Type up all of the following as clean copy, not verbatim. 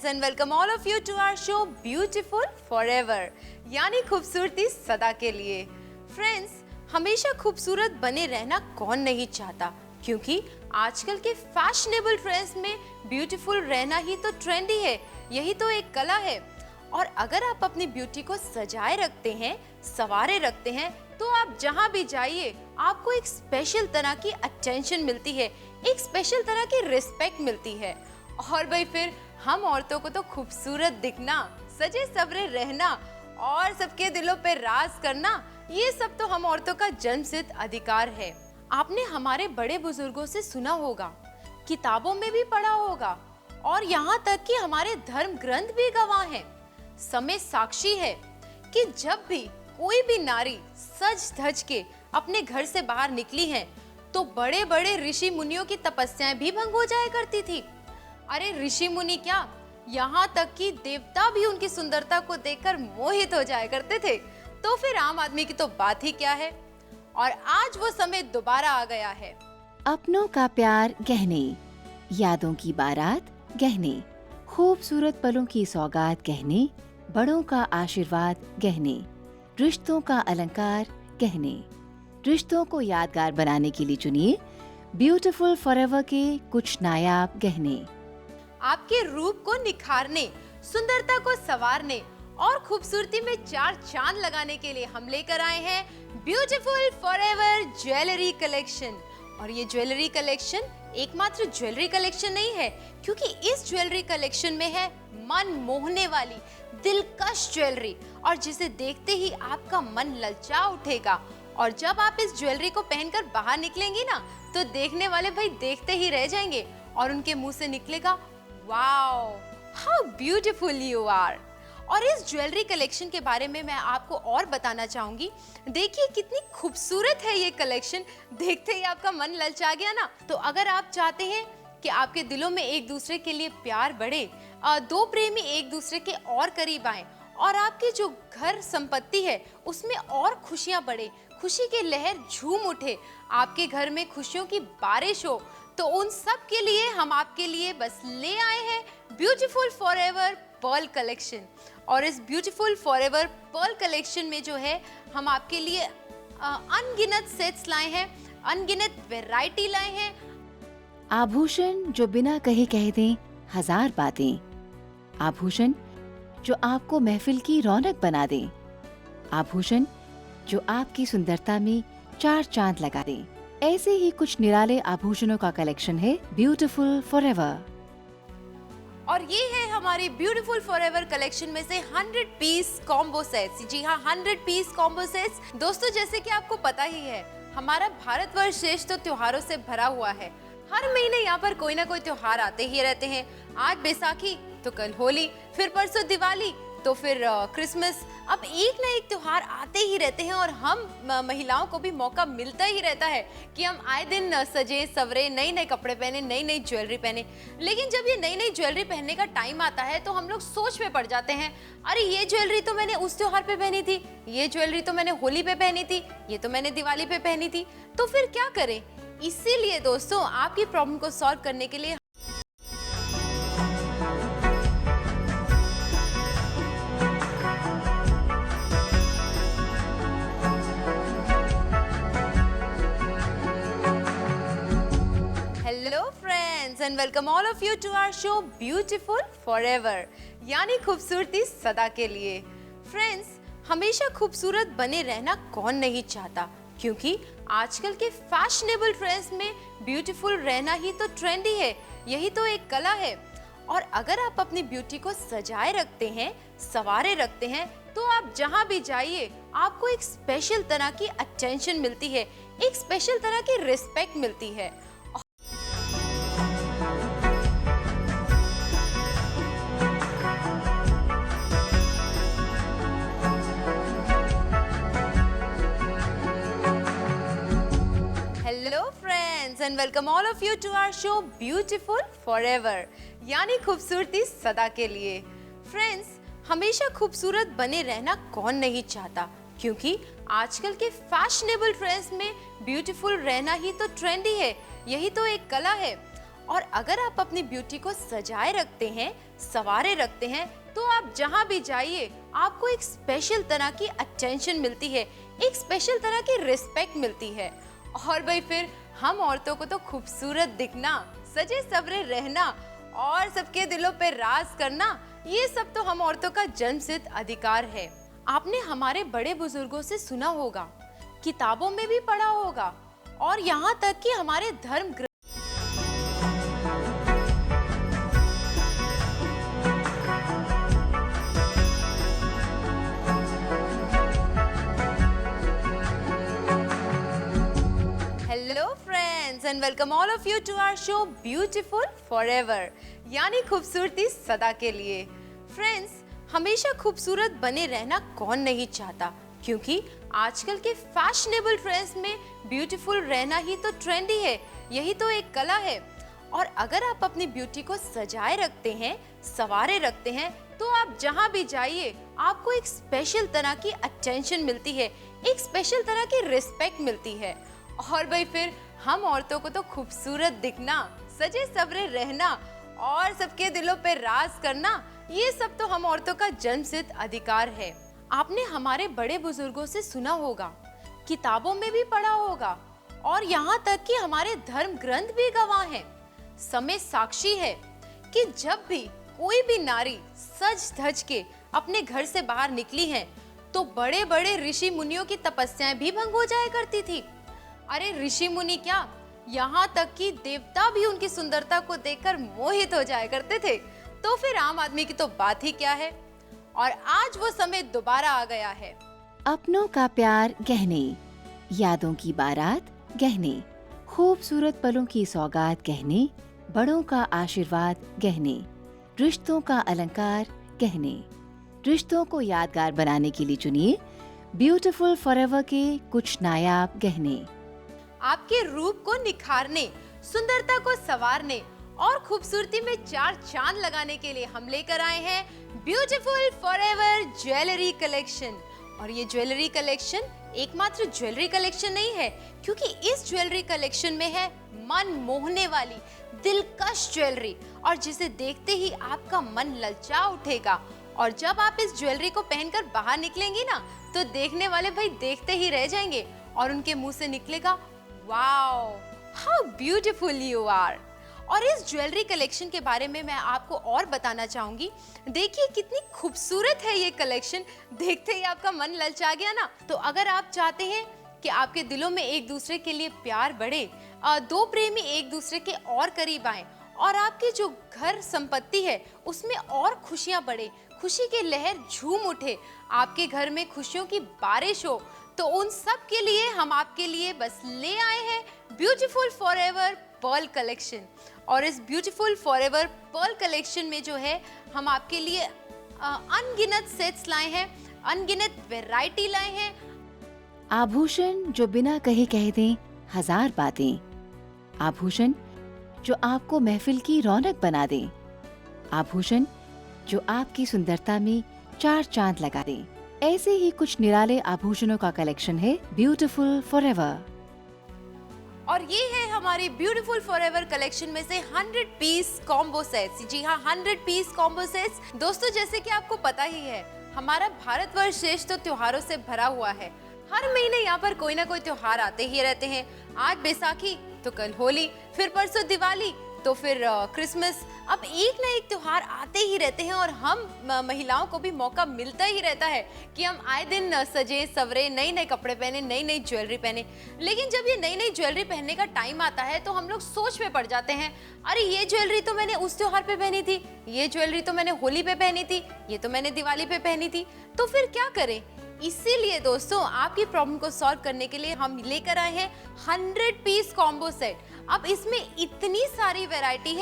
and welcome all of you to our show Beautiful Forever यानी खूबसूरती सदा के लिए। फ्रेंड्स, हमेशा खूबसूरत बने रहना कौन नहीं चाहता, क्योंकि आजकल के फैशनेबल ट्रेंड्स में ब्यूटीफुल रहना ही तो ट्रेंडी है, यही तो एक कला है। और अगर आप अपनी ब्यूटी को सजाए रखते हैं, संवारे रखते हैं, तो आप जहाँ भी जाइए आपको एक स्पेशल तरह की अटेंशन मिलती है, एक स्पेशल तरह की रिस्पेक्ट मिलती है। और भाई फिर हम औरतों को तो खूबसूरत दिखना, सजे सवरे रहना और सबके दिलों पे राज करना, ये सब तो हम औरतों का जन्मसिद्ध अधिकार है। आपने हमारे बड़े बुजुर्गों से सुना होगा, किताबों में भी पढ़ा होगा और यहाँ तक कि हमारे धर्म ग्रंथ भी गवाह हैं। समय साक्षी है कि जब भी कोई भी नारी सज धज के अपने घर से बाहर निकली है तो बड़े बड़े ऋषि मुनियों की तपस्याएं भी भंग हो जाया करती थी। अरे ऋषि मुनि क्या, यहाँ तक कि देवता भी उनकी सुंदरता को देखकर मोहित हो जाया करते थे। तो फिर आम आदमी की तो बात ही क्या है। और आज वो समय दोबारा आ गया है। अपनों का प्यार गहने, यादों की बारात गहने, खूबसूरत पलों की सौगात गहने, बड़ों का आशीर्वाद गहने, रिश्तों का अलंकार गहने। रिश्तों को यादगार बनाने के लिए चुनिए ब्यूटीफुल फॉरएवर के कुछ नायाब गहने। आपके रूप को निखारने, सुंदरता को संवारने और खूबसूरती में चार चांद लगाने के लिए हम लेकर आए हैं ब्यूटीफुल फॉरएवर ज्वेलरी कलेक्शन। और ये ज्वेलरी कलेक्शन एकमात्र ज्वेलरी कलेक्शन नहीं है, क्योंकि इस ज्वेलरी कलेक्शन में है मन मोहने वाली दिलकश ज्वेलरी, और जिसे देखते ही आपका मन ललचा उठेगा। और जब आप इस ज्वेलरी को पहनकर बाहर निकलेंगी ना, तो देखने वाले भाई देखते ही रह जाएंगे और उनके मुंह से निकलेगा, wow how beautiful you are. और इस ज्वेलरी कलेक्शन के बारे में मैं आपको और बताना चाहूंगी। देखिए कितनी खूबसूरत है ये कलेक्शन, देखते ही आपका मन ललचा गया ना। तो अगर आप चाहते हैं कि आपके दिलों में एक दूसरे के लिए प्यार बढ़े, दो प्रेमी एक दूसरे के और करीब आए और आपकी जो घर संपत्ति है उसमें और खुशियां बढ़े, खुशी की लहर झूम उठे, आपके घर में खुशियों की बारिश हो, तो उन सब के लिए हम आपके लिए बस ले आए हैं ब्यूटीफुल फॉरएवर पर्ल कलेक्शन। और इस ब्यूटीफुल फॉरएवर पर्ल कलेक्शन में जो है हम आपके लिए अनगिनत सेट्स लाए हैं, अनगिनत वैरायटी लाए हैं। आभूषण जो बिना कहे कह दें हजार बातें, आभूषण जो आपको महफिल की रौनक बना दें, आभूषण जो आपकी सुंदरता में चार चांद लगा दें। ऐसे ही कुछ निराले आभूषणों का कलेक्शन है ब्यूटीफुल फॉरएवर। और ये है हमारी ब्यूटीफुल फॉरएवर कलेक्शन में से 100 पीस कॉम्बो सेट्स। जी हाँ, 100 पीस कॉम्बो सेट्स। दोस्तों, जैसे कि आपको पता ही है, हमारा भारतवर्ष देश तो त्योहारों से भरा हुआ है। हर महीने यहाँ पर कोई ना कोई त्योहार आते ही रहते हैं। आज बैसाखी तो कल होली, फिर परसों दिवाली, तो फिर क्रिसमस। अब एक ना एक त्योहार आते ही रहते हैं और हम महिलाओं को भी मौका मिलता ही रहता है कि हम आए दिन सजे सवरे, नए नए कपड़े पहने, नई नई ज्वेलरी पहने। लेकिन जब ये नई नई ज्वेलरी पहनने का टाइम आता है तो हम लोग सोच में पड़ जाते हैं, अरे ये ज्वेलरी तो मैंने उस त्योहार पे पहनी थी, ये ज्वेलरी तो मैंने होली पे पहनी थी, ये तो मैंने दिवाली पे पहनी थी, तो फिर क्या करें। इसीलिए दोस्तों, आपकी प्रॉब्लम को सॉल्व करने के लिए and welcome all of you to our show Beautiful Forever यानी खूबसूरती सदा के लिए। फ्रेंड्स, हमेशा खूबसूरत बने रहना कौन नहीं चाहता, क्योंकि आजकल के फैशनेबल ट्रेंड्स में ब्यूटीफुल रहना ही तो ट्रेंडी है, यही तो एक कला है। और अगर आप अपनी ब्यूटी को सजाए रखते हैं, संवारे रखते हैं, तो उन सब के लिए हम आपके लिए बस ले आए हैं ब्यूटीफुल फॉरएवर पर्ल कलेक्शन। और इस ब्यूटीफुल फॉरएवर पर्ल कलेक्शन में जो है हम आपके लिए अनगिनत सेट्स लाए हैं, अनगिनत वैरायटी लाए हैं। और अगर आप अपनी ब्यूटी को सजाए रखते हैं, संवारे रखते हैं, तो आप जहाँ भी जाइए आपको एक स्पेशल तरह की अटेंशन मिलती है, एक स्पेशल तरह की रिस्पेक्ट मिलती है। Hello friends and welcome all of you to our show beautiful forever यानी खूबसूरती सदा के लिए। फ्रेंड्स, हमेशा खूबसूरत बने रहना कौन नहीं चाहता, क्योंकि आजकल के फैशनेबल ट्रेंड्स में ब्यूटीफुल रहना ही तो ट्रेंडी है, यही तो एक कला है। और अगर आप अपनी ब्यूटी को सजाए रखते हैं, संवारे रखते हैं, तो आप जहाँ भी जाइए आपको एक स्पेशल तरह की अटेंशन मिलती है, एक स्पेशल तरह की रिस्पेक्ट मिलती है। और भाई फिर हम औरतों को तो खूबसूरत दिखना, सजे सवरे रहना और सबके दिलों पे राज करना, ये सब तो हम औरतों का जन्मसिद्ध अधिकार है। आपने हमारे बड़े बुजुर्गों से सुना होगा, किताबों में भी पढ़ा होगा और यहाँ तक कि हमारे धर्म hello friends and welcome all of you to our show beautiful forever, यानी खूबसूरती सदा के लिए। फ्रेंड्स, हमेशा खूबसूरत बने रहना कौन नहीं चाहता, क्योंकि आजकल के फैशनेबल ट्रेंड्स में ब्यूटीफुल रहना ही तो ट्रेंडी है, यही तो एक कला है। और अगर आप अपनी ब्यूटी को सजाए रखते हैं, संवारे रखते हैं, तो आप जहाँ भी जाइए आपको एक स्पेशल तरह की अटेंशन मिलती है, एक स्पेशल तरह की रिस्पेक्ट मिलती है। और भाई फिर हम औरतों को तो खूबसूरत दिखना, सजे सवरे रहना और सबके दिलों पे राज करना, ये सब तो हम औरतों का जन्मसिद्ध अधिकार है। आपने हमारे बड़े बुजुर्गों से सुना होगा, किताबों में भी पढ़ा होगा और यहाँ तक कि हमारे धर्म ग्रंथ भी गवाह हैं। समय साक्षी है कि जब भी कोई भी नारी सज धज के अपने घर से बाहर निकली है, तो बड़े बड़े ऋषि मुनियों की तपस्याएं भी भंग हो जाया करती थी। अरे ऋषि मुनि क्या, यहाँ तक कि देवता भी उनकी सुंदरता को देखकर मोहित हो जाया करते थे। तो फिर आम आदमी की तो बात ही क्या है। और आज वो समय दोबारा आ गया है। अपनों का प्यार गहने, यादों की बारात गहने, खूबसूरत पलों की सौगात गहने, बड़ों का आशीर्वाद गहने, रिश्तों का अलंकार गहने। रिश्तों को यादगार बनाने के लिए चुनिए ब्यूटीफुल फॉरएवर के कुछ नायाब गहने। आपके रूप को निखारने, सुंदरता को संवारने और खूबसूरती में चार चांद लगाने के लिए हम लेकर आए हैं ब्यूटीफुल फॉरएवर ज्वेलरी कलेक्शन। और ये ज्वेलरी कलेक्शन एकमात्र ज्वेलरी कलेक्शन नहीं है, क्योंकि इस ज्वेलरी कलेक्शन में है मन मोहने वाली दिलकश ज्वेलरी, और जिसे देखते ही आपका मन ललचा उठेगा। और जब आप इस ज्वेलरी को पहनकर बाहर निकलेंगी ना, तो देखने वाले भाई देखते ही रह जाएंगे और उनके मुंह से निकलेगा, wow how beautiful you are. और इस ज्वेलरी कलेक्शन के बारे में मैं आपको और बताना चाहूंगी। देखिए कितनी खूबसूरत है ये कलेक्शन, देखते ही आपका मन ललचा गया ना। तो अगर आप चाहते हैं कि आपके दिलों में एक दूसरे के लिए प्यार बढ़े, दो प्रेमी एक दूसरे के और करीब आए और आपकी जो घर संपत्ति है उसमें और खुशियां बढ़े, खुशी की लहर झूम उठे, आपके घर में खुशियों की बारिश हो, तो उन सब के लिए हम आपके लिए बस ले आए हैं ब्यूटीफुल फॉरएवर पर्ल कलेक्शन। और इस ब्यूटीफुल फॉरएवर पर्ल कलेक्शन में जो है हम आपके लिए अनगिनत सेट्स लाए हैं, अनगिनत वैरायटी लाए हैं। आभूषण जो बिना कहे कह दें हजार बातें, आभूषण जो आपको महफिल की रौनक बना दें, आभूषण जो आपकी सुंदरता में चार चांद लगा दें। ऐसे ही कुछ निराले आभूषणों का कलेक्शन है ब्यूटीफुल फॉरएवर। और ये है हमारी ब्यूटीफुल फॉरएवर कलेक्शन में से 100 पीस कॉम्बो सेट्स। जी हाँ, 100 पीस कॉम्बो सेट्स। दोस्तों, जैसे कि आपको पता ही है, हमारा भारतवर्ष देश तो त्योहारों से भरा हुआ है। हर महीने यहाँ पर कोई ना कोई त्योहार आते ही रहते हैं। आज बैसाखी तो कल होली, फिर परसों दिवाली, तो फिर क्रिसमस। अब एक ना एक त्योहार आते ही रहते हैं और हम महिलाओं को भी मौका मिलता ही रहता है कि हम आए दिन सजे सवरे, नए नए कपड़े पहने, नई नई ज्वेलरी पहने। लेकिन जब ये नई नई ज्वेलरी पहनने का टाइम आता है तो हम लोग सोच में पड़ जाते हैं, अरे ये ज्वेलरी तो मैंने उस त्योहार पे पहनी थी, ये ज्वेलरी तो मैंने होली पे पहनी थी, ये तो मैंने दिवाली पे पहनी थी, तो फिर क्या करें। इसीलिए दोस्तों, आपकी प्रॉब्लम को सॉल्व करने के लिए हम लेकर आए हैं 100 पीस कॉम्बो सेट। अब इसमें इतनी सारी वैरायटी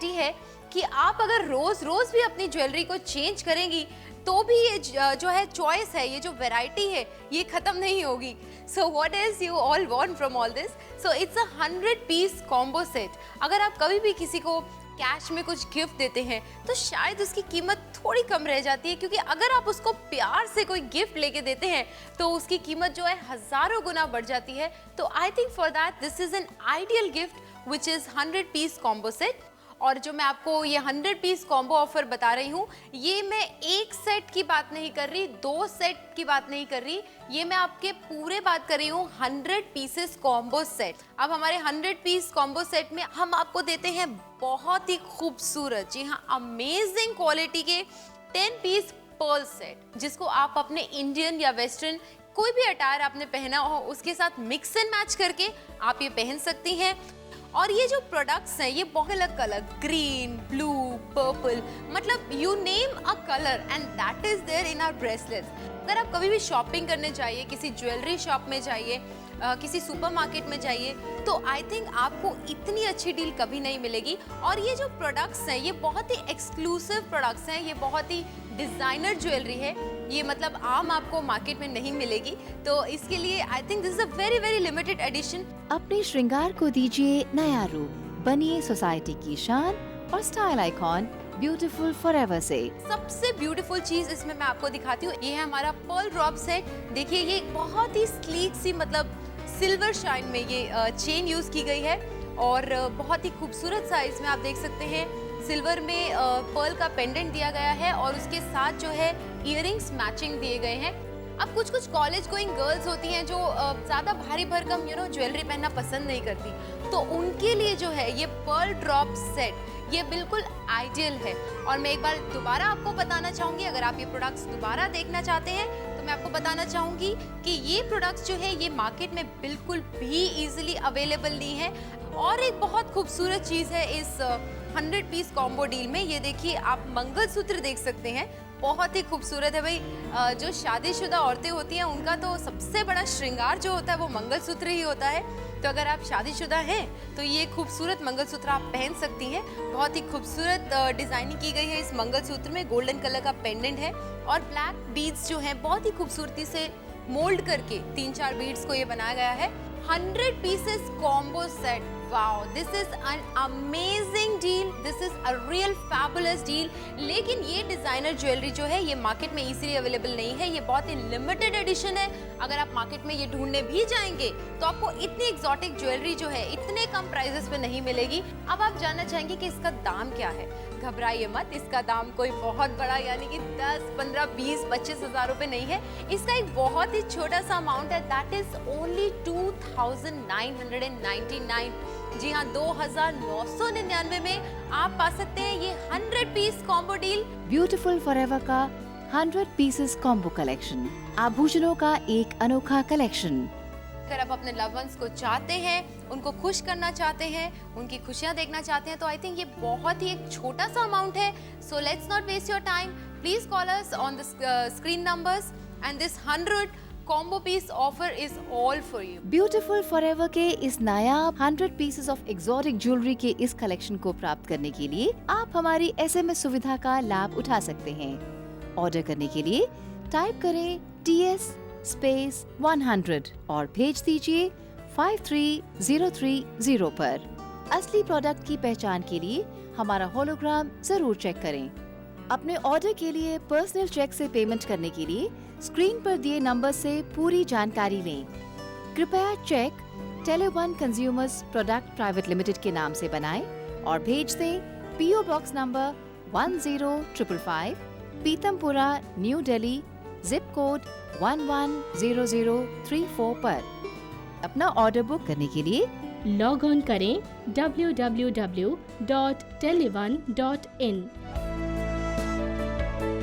है कि आप अगर रोज रोज भी अपनी ज्वेलरी को चेंज करेंगी तो भी ये जो है चॉइस है, ये जो वैरायटी है, ये खत्म नहीं होगी। So what is you all want from all this? So it's a 100 piece combo set. अगर आप कभी भी किसी को कैश में कुछ गिफ्ट देते हैं तो शायद उसकी कीमत थोड़ी कम रह जाती है, क्योंकि अगर आप उसको प्यार से कोई गिफ्ट लेके देते हैं तो उसकी कीमत जो है हजारों गुना बढ़ जाती है। तो I think for that this is an ideal gift which is 100 piece combo set. और जो मैं आपको ये 100 पीस कॉम्बो ऑफर बता रही हूँ, ये मैं एक सेट की बात नहीं कर रही, 2 सेट की बात नहीं कर रही, ये मैं आपके पूरे बात कर रही हूँ 100 पीसेस कॉम्बो सेट। अब हमारे 100 पीस कॉम्बो सेट में हम आपको देते हैं बहुत ही खूबसूरत, जी हाँ, अमेजिंग क्वालिटी के 10 पीस पर्ल सेट, जिसको आप अपने इंडियन या वेस्टर्न कोई भी अटायर आपने पहना हो उसके साथ मिक्स एंड मैच करके आप ये पहन सकती हैं। और ये जो प्रोडक्ट्स हैं ये बहुत अलग अलग, ग्रीन, ब्लू, पर्पल, मतलब you name a colour and that is there in our bracelets. अगर आप कभी भी शॉपिंग करने जाइए, किसी ज्वेलरी शॉप में जाइए, किसी सुपरमार्केट में जाइए, तो आई थिंक आपको इतनी अच्छी डील कभी नहीं मिलेगी। और ये जो प्रोडक्ट्स हैं ये बहुत ही एक्सक्लूसिव प्रोडक्ट्स हैं, ये बहुत ही डिजाइनर ज्वेलरी है, ये मतलब आम आपको मार्केट में नहीं मिलेगी। तो इसके लिए I think this is a very very limited edition. अपने श्रृंगार को दीजिए नया रूप, बनिए सोसाइटी की शान और स्टाइल आइकॉन ब्यूटीफुल फॉरएवर से। सबसे ब्यूटीफुल चीज इसमें मैं आपको दिखाती हूँ, ये है हमारा पर्ल ड्रॉप सेट। देखिए ये बहुत ही स्लीक सी, मतलब सिल्वर शाइन में ये चेन यूज की गई है और बहुत ही खूबसूरत सा इसमें आप देख सकते हैं सिल्वर में पर्ल का पेंडेंट दिया गया है और उसके साथ जो है इयररिंग्स मैचिंग दिए गए हैं। अब कुछ कुछ कॉलेज गोइंग गर्ल्स होती हैं जो ज़्यादा भारी भरकम ज्वेलरी पहनना पसंद नहीं करती, तो उनके लिए जो है ये पर्ल ड्रॉप सेट ये बिल्कुल आइडियल है। और मैं एक बार दोबारा आपको बताना चाहूँगी, अगर आप ये प्रोडक्ट्स दोबारा देखना चाहते हैं तो मैं आपको बताना चाहूँगी कि ये प्रोडक्ट्स जो है ये मार्केट में बिल्कुल भी ईजिली अवेलेबल नहीं है। और एक बहुत खूबसूरत चीज़ है इस 100 पीस कॉम्बो डील में, ये देखिए आप मंगलसूत्र देख सकते हैं, बहुत ही खूबसूरत है भाई। जो शादीशुदा औरतें होती हैं उनका तो सबसे बड़ा श्रृंगार जो होता है वो मंगलसूत्र ही होता है। तो अगर आप शादीशुदा हैं तो ये खूबसूरत मंगलसूत्र आप पहन सकती हैं। बहुत ही खूबसूरत डिजाइनिंग की गई है इस मंगलसूत्र में, गोल्डन कलर का पेंडेंट है और ब्लैक बीड्स जो हैं बहुत ही खूबसूरती से मोल्ड करके 3-4 बीड्स को ये बनाया गया है। 100 pieces combo set, wow, this is an amazing deal, this is a real fabulous deal. लेकिन ये डिजाइनर ज्वेलरी जो है ये मार्केट में इजीली अवेलेबल नहीं है, ये बहुत ही लिमिटेड एडिशन है। अगर आप मार्केट में ये ढूंढने भी जाएंगे तो आपको इतनी एक्सोटिक ज्वेलरी जो है इतने कम प्राइसेस पे नहीं मिलेगी। अब आप जानना चाहेंगे कि इसका दाम क्या है, घबराइए मत, इसका दाम कोई बहुत बड़ा यानी कि 10, 15, 20, 25 हजार रुपए नहीं है। इसका एक बहुत ही छोटा सा अमाउंट है, दैट इज ओनली 2999। जी हाँ, 2999 में आप पा सकते हैं ये 100 piece combo deal. Beautiful forever का 100 पीसेस कॉम्बो कलेक्शन, आभूषणों का एक अनोखा कलेक्शन। अगर आप अपने लव वंस को चाहते हैं, उनको खुश करना चाहते हैं, उनकी खुशियां देखना चाहते हैं, तो आई थिंक ये बहुत ही एक छोटा सा अमाउंट है। So let's not waste your time, please call us on the screen numbers and this 100 combo piece offer is all for you. Beautiful forever के इस नायाब 100 पीसेस ऑफ एक्सोटिक ज्वेलरी के इस कलेक्शन को प्राप्त करने के लिए आप हमारी SMS सुविधा का लाभ उठा सकते हैं। ऑर्डर करने के लिए टाइप करें TS स्पेस 100 और भेज दीजिए 53030 पर। असली प्रोडक्ट की पहचान के लिए हमारा होलोग्राम जरूर चेक करें। अपने ऑर्डर के लिए पर्सनल चेक से पेमेंट करने के लिए स्क्रीन पर दिए नंबर से पूरी जानकारी लें। कृपया check Teleone consumers product private limited के नाम से बनाएं और भेज दें PO box number 10555, Pitampura, New Delhi, zip code 110034 पर। अपना ऑर्डर बुक करने के लिए लॉग ऑन करें www.teleone.in।